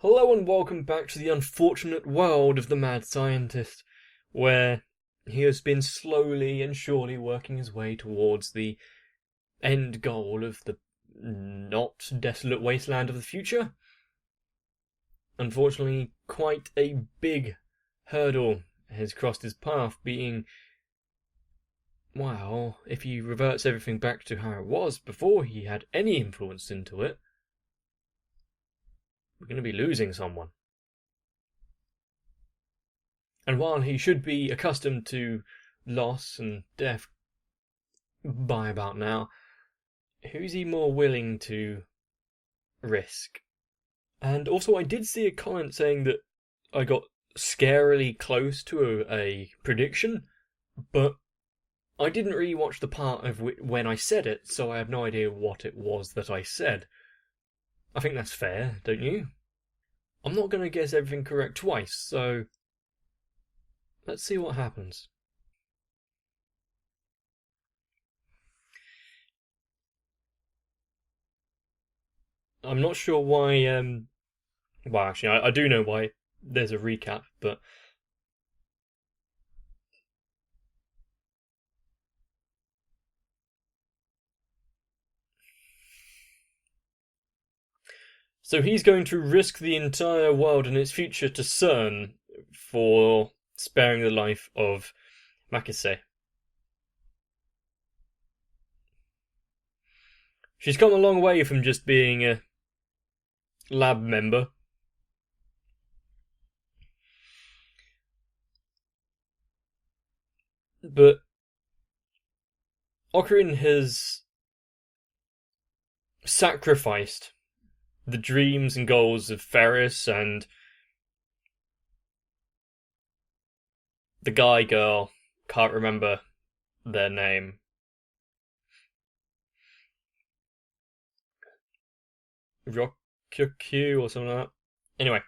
Hello and welcome back to the unfortunate world of the mad scientist, where he has been slowly and surely working his way towards the end goal of the not desolate wasteland of the future. Unfortunately, quite a big hurdle has crossed his path, being, well, if he reverts everything back to how it was before he had any influence into it, we're going to be losing someone. And while he should be accustomed to loss and death by about now, who's he more willing to risk? And also, I did see a comment saying that I got scarily close to a prediction, but I didn't really watch the part of when I said it, so I have no idea what it was that I said. I think that's fair, don't you? I'm not going to guess everything correct twice, so let's see what happens. I'm not sure why. Well, actually, I do know why there's a recap, but so he's going to risk the entire world and its future to CERN for sparing the life of Makise. She's come a long way from just being a lab member. But Ocarina has sacrificed the dreams and goals of Ferris and the guy girl. Can't remember their name. Rokyu or something like that. Anyway,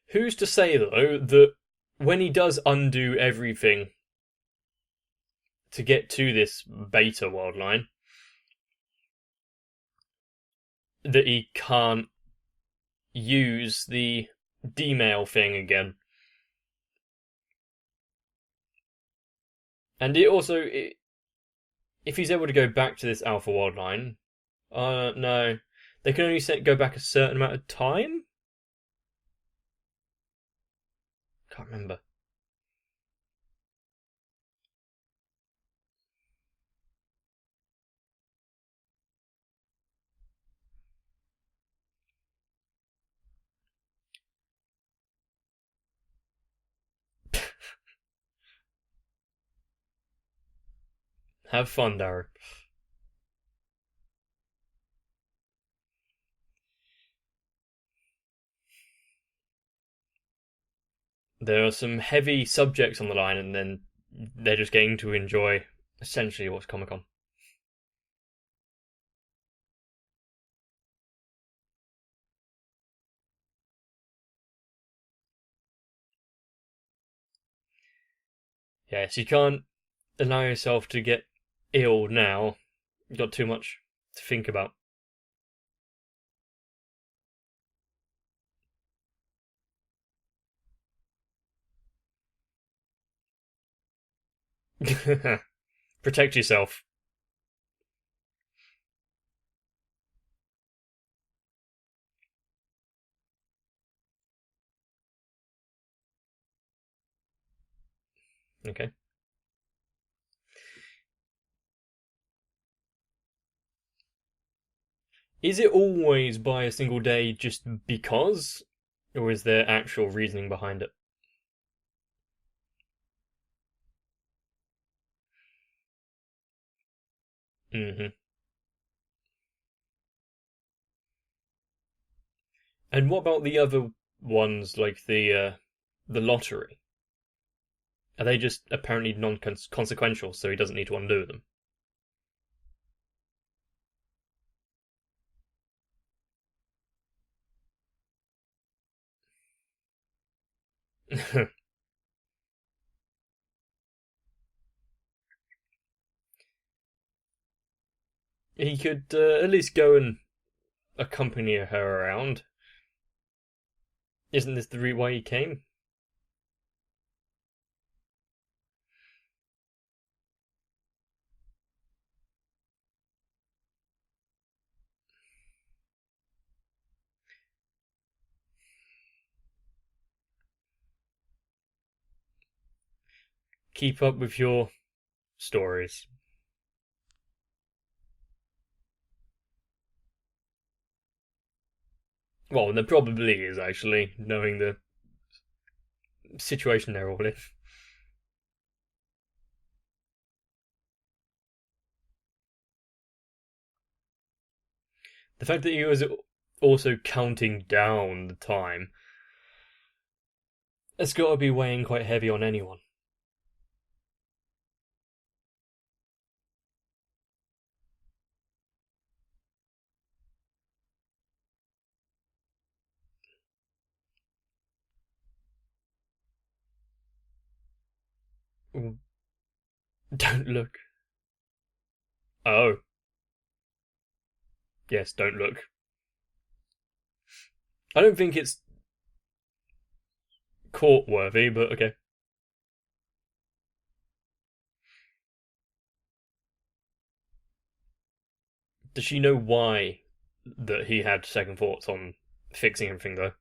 who's to say though that when he does undo everything to get to this beta world line, that he can't use the D-mail thing again? And it also, if he's able to go back to this alpha world line, no, they can only go back a certain amount of time. Can't remember. Have fun, Darrow. There are some heavy subjects on the line, and then they're just getting to enjoy essentially what's Comic Con. Yes, you can't allow yourself to get ill now. You've got too much to think about. Protect yourself. Okay. Is it always by a single day just because? Or is there actual reasoning behind it? Hmm. And what about the other ones, like the lottery? Are they just apparently non-consequential, so he doesn't need to undo them? He could at least go and accompany her around. Isn't this the route why he came? Keep up with your stories. Well, there probably is, actually, knowing the situation they're all in. The fact that he was also counting down the time, it's got to be weighing quite heavy on anyone. Don't look. Oh, yes, don't look. I don't think it's court worthy, but okay. Does she know why that he had second thoughts on fixing everything, though?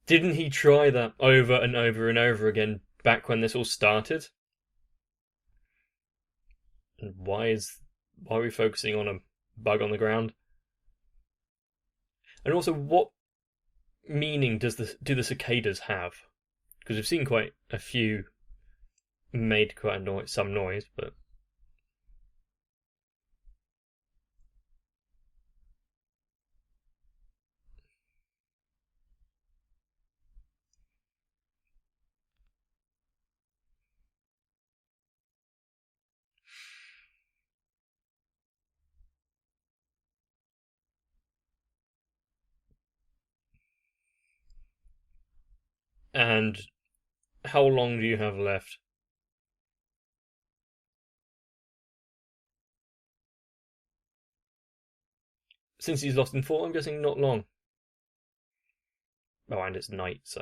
Didn't he try that over and over and over again back when this all started? And why are we focusing on a bug on the ground? And also, what meaning do the cicadas have? Because we've seen quite a few made quite some noise, but and how long do you have left? Since he's lost in four, I'm guessing not long. Oh, and it's night, so.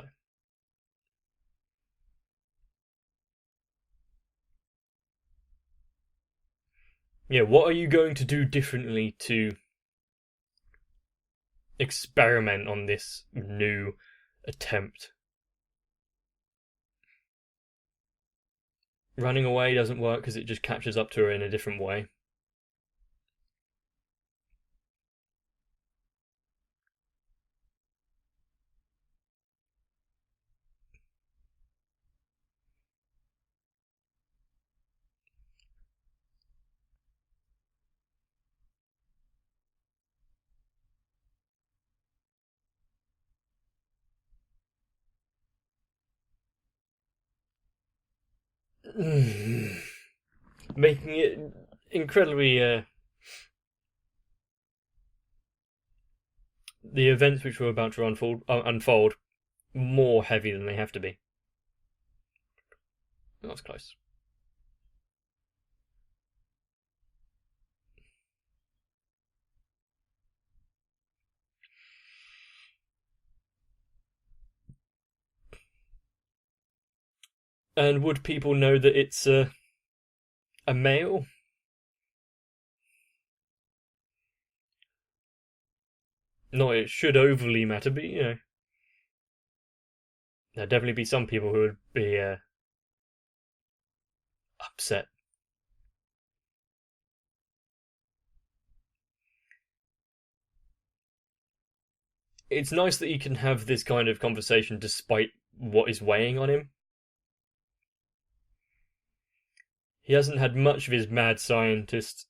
Yeah, what are you going to do differently to experiment on this new attempt? Running away doesn't work because it just catches up to her in a different way. Making it incredibly the events which were about to unfold more heavy than they have to be. That was close. And would people know that it's a male? Not it should overly matter, but you know, there'd definitely be some people who would be upset. It's nice that he can have this kind of conversation despite what is weighing on him. He hasn't had much of his mad scientist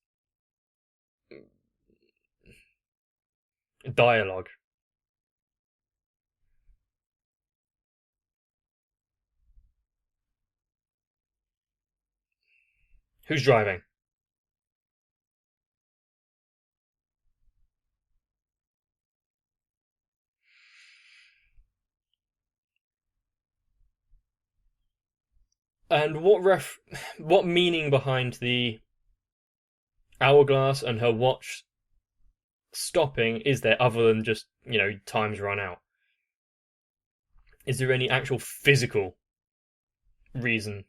dialogue. Who's driving? And what meaning behind the hourglass and her watch stopping is there other than just, time's run out? Is there any actual physical reason?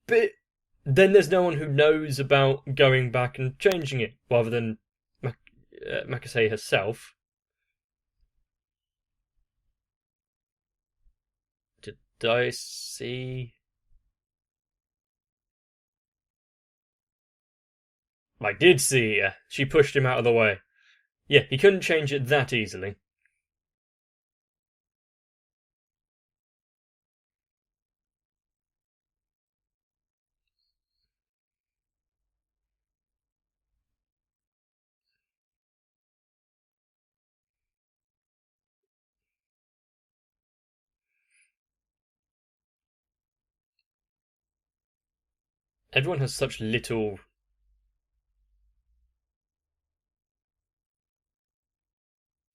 But then there's no one who knows about going back and changing it, rather than Makase herself. Did I see? I did see her. She pushed him out of the way. Yeah, he couldn't change it that easily. Everyone has such little.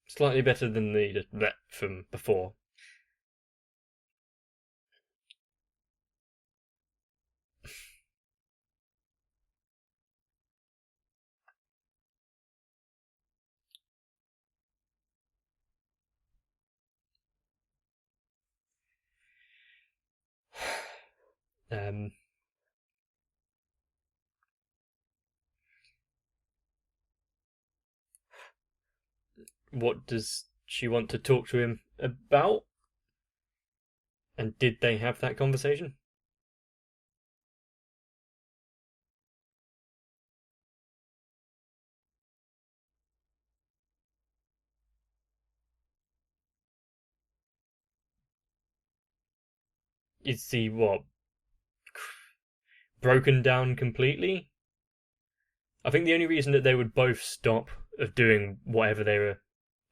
Slightly better than the from before. Um, what does she want to talk to him about? And did they have that conversation? Is he what, broken down completely? I think the only reason that they would both stop of doing whatever they were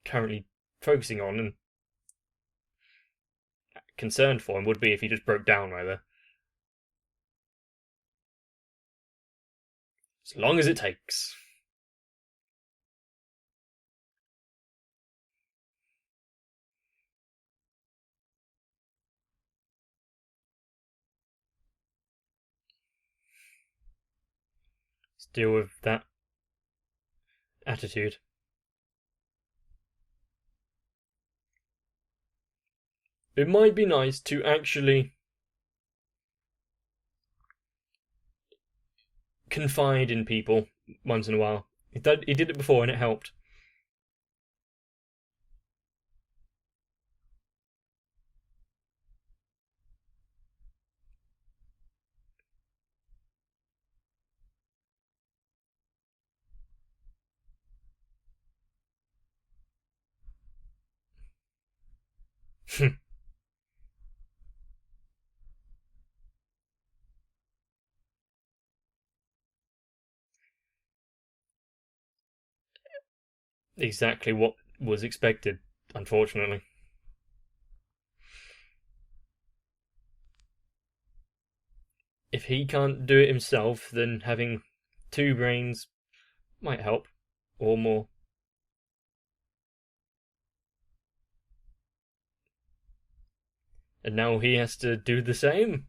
currently focusing on and concerned for him would be if he just broke down right there. As long as it takes. Deal with that attitude. It might be nice to actually confide in people once in a while. He did it before and it helped. Exactly what was expected, unfortunately. If he can't do it himself, then having two brains might help, or more. And now he has to do the same?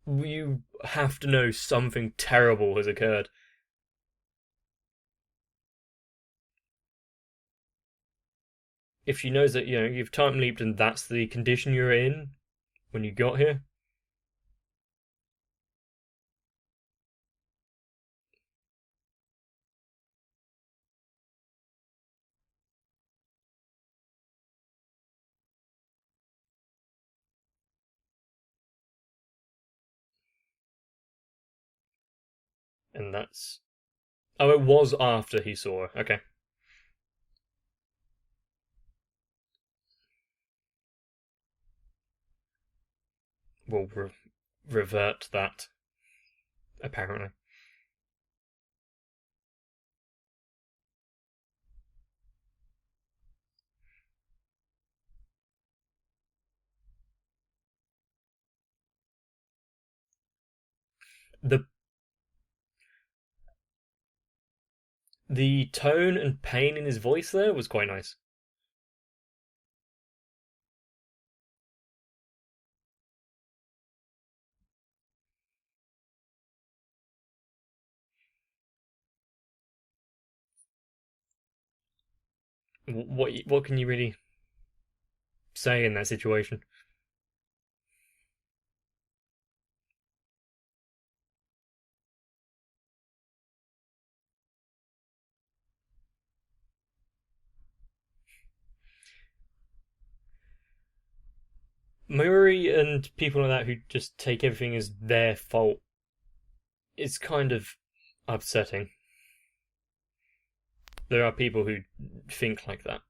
You have to know something terrible has occurred. If she knows that, you've time leaped and that's the condition you're in when you got here. And that's. Oh, it was after he saw her. Okay. We'll revert that, apparently. the the tone and pain in his voice there was quite nice. What can you really say in that situation? Mayuri and people like that who just take everything as their fault is kind of upsetting. There are people who think like that.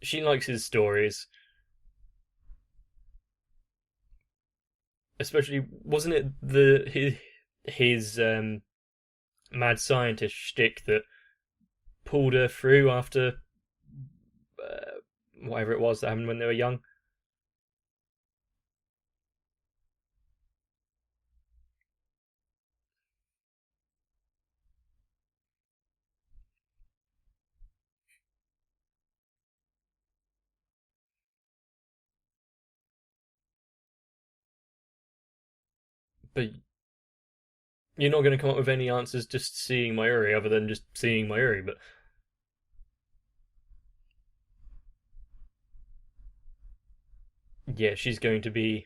She likes his stories, especially wasn't it his mad scientist shtick that pulled her through after uh, whatever it was that happened when they were young. But you're not going to come up with any answers just seeing Mayuri, other than just seeing Mayuri. But yeah, she's going to be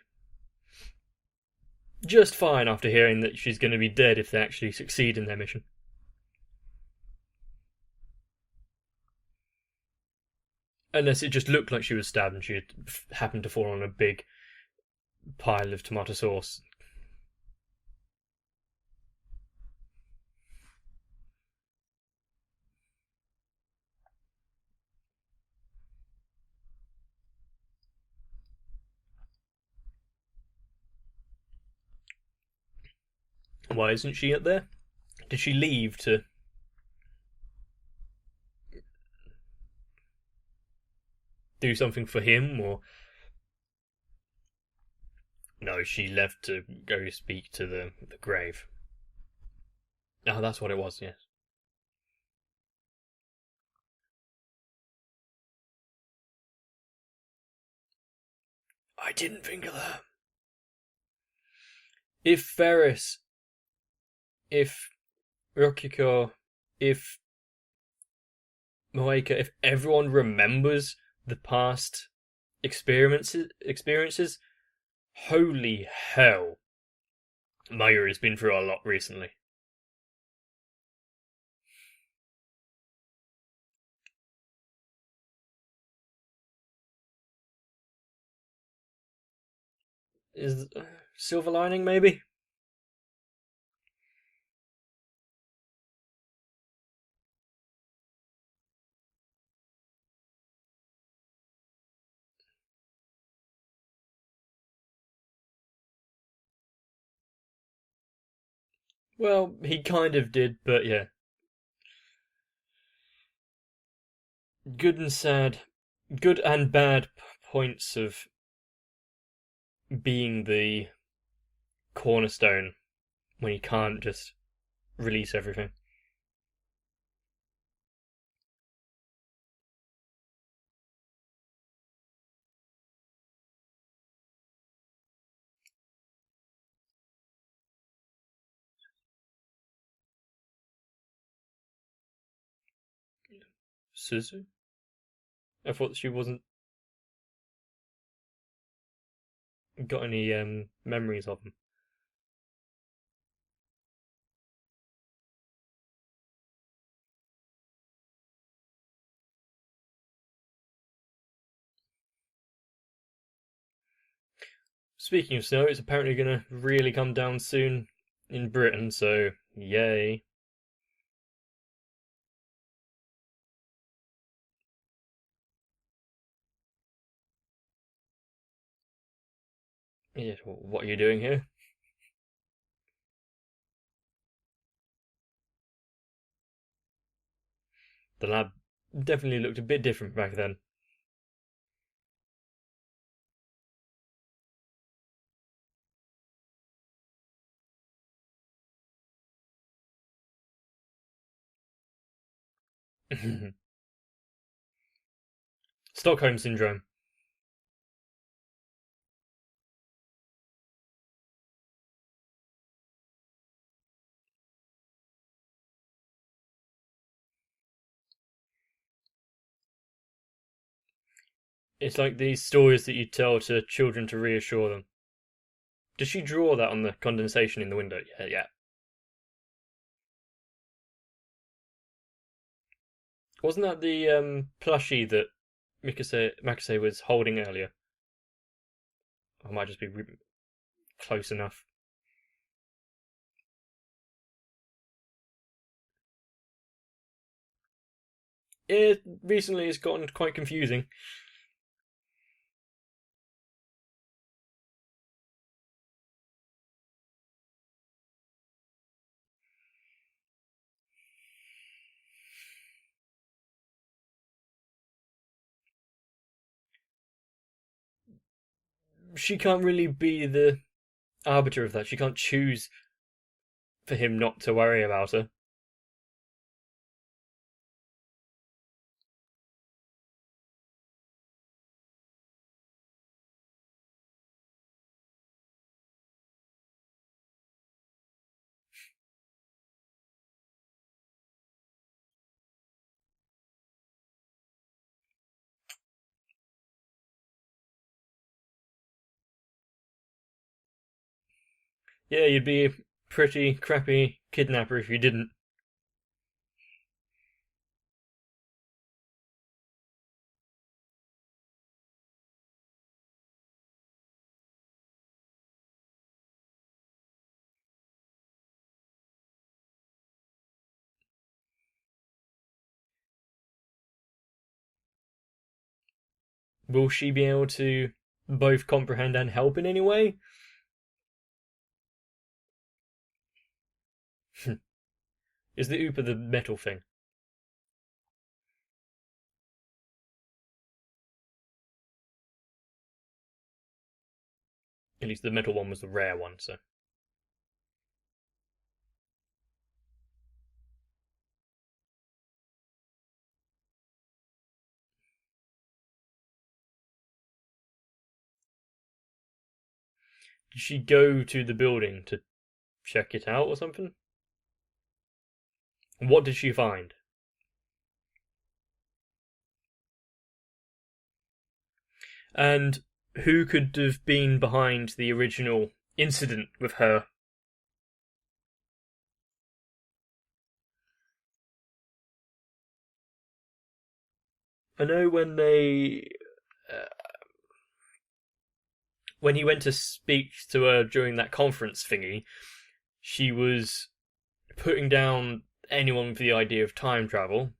just fine after hearing that she's going to be dead if they actually succeed in their mission. Unless it just looked like she was stabbed and she had happened to fall on a big pile of tomato sauce. Why isn't she up there? Did she leave to do something for him, or no? She left to go speak to the grave. Oh, that's what it was. Yes, I didn't think of that. If Ferris, if Rokiko, if Moeka, if everyone remembers the past experiences, holy hell, Mayuri has been through a lot recently. Is silver lining maybe? Well, he kind of did, but yeah, good and sad, good and bad points of being the cornerstone when you can't just release everything. Suzu? I thought she wasn't got any memories of him. Speaking of snow, it's apparently going to really come down soon in Britain, so yay. Yeah, what are you doing here? The lab. definitely looked a bit different back then. Stockholm syndrome. It's like these stories that you tell to children to reassure them. Does she draw that on the condensation in the window? Yeah, yeah. Wasn't that the plushie that Makase was holding earlier? I might just be close enough. It recently has gotten quite confusing. She can't really be the arbiter of that. She can't choose for him not to worry about her. Yeah, you'd be a pretty crappy kidnapper if you didn't. Will she be able to both comprehend and help in any way? Is the Ooper the metal thing? At least the metal one was the rare one, so. Did she go to the building to check it out or something? What did she find? And who could have been behind the original incident with her? I know uh, when he went to speak to her during that conference thingy, she was putting down anyone for the idea of time travel.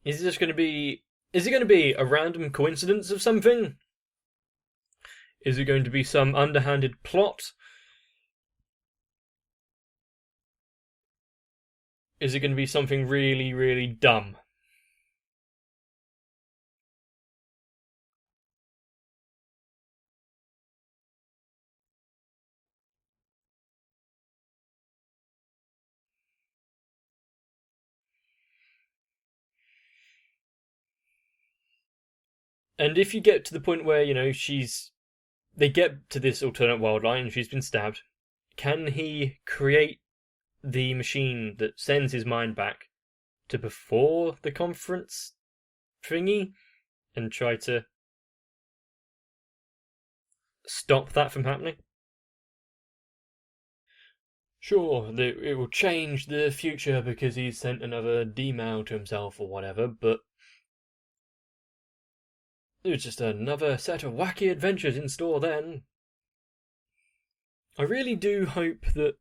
Is this going to be? Is it going to be a random coincidence of something? Is it going to be some underhanded plot? Is it going to be something really, really dumb? And if you get to the point where, they get to this alternate world line and she's been stabbed, can he create the machine that sends his mind back to before the conference thingy and try to stop that from happening? Sure, it will change the future because he's sent another D-mail to himself or whatever, but it was just another set of wacky adventures in store then. I really do hope that.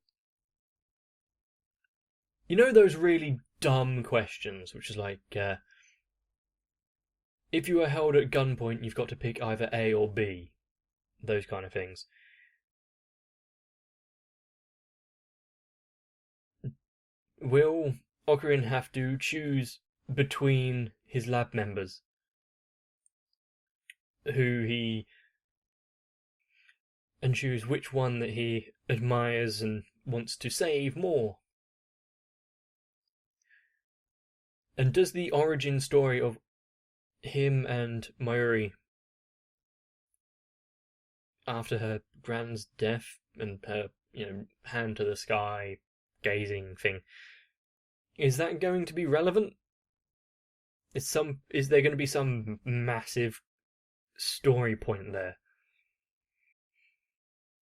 You know those really dumb questions, which is like, if you are held at gunpoint, you've got to pick either A or B. those kind of things. Will Ocarina have to choose between his lab members, and choose which one that he admires and wants to save more? And does the origin story of him and Mayuri after her grand's death and her, hand to the sky gazing thing, is that going to be relevant? Is there going to be some massive story point there?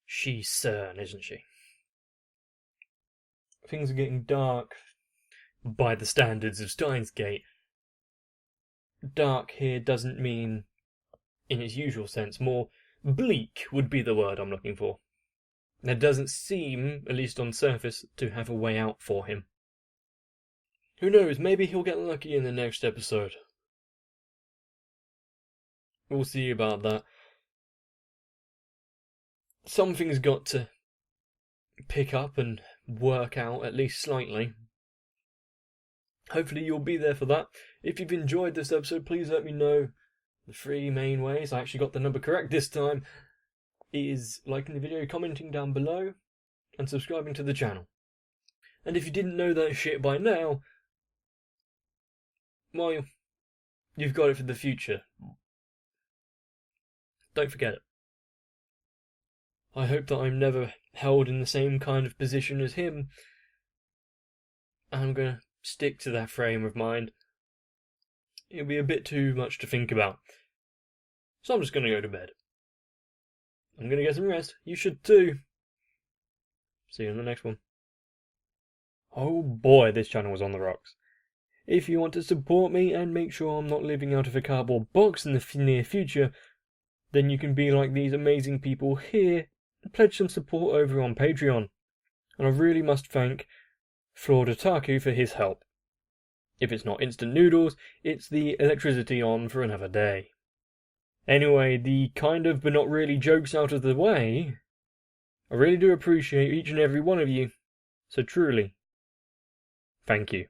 She's CERN, isn't she? Things are getting dark by the standards of Steins Gate. Dark here doesn't mean in its usual sense. More bleak would be the word I'm looking for. There doesn't seem, at least on surface, to have a way out for him. Who knows, maybe he'll get lucky in the next episode. We'll see about that. Something's got to pick up and work out, at least slightly. Hopefully you'll be there for that. If you've enjoyed this episode, please let me know. The 3 main ways, I actually got the number correct this time, is liking the video, commenting down below, and subscribing to the channel. And if you didn't know that shit by now, well, you've got it for the future. Don't forget it. I hope that I'm never held in the same kind of position as him. I'm gonna stick to that frame of mind. It'll be a bit too much to think about. So I'm just gonna go to bed. I'm gonna get some rest. You should too. See you in the next one. Oh boy, this channel was on the rocks. If you want to support me and make sure I'm not living out of a cardboard box in the near future, then you can be like these amazing people here and pledge some support over on Patreon. And I really must thank Flawed Otaku for his help. If it's not instant noodles, it's the electricity on for another day. Anyway, the kind of but not really jokes out of the way, I really do appreciate each and every one of you. So truly, thank you.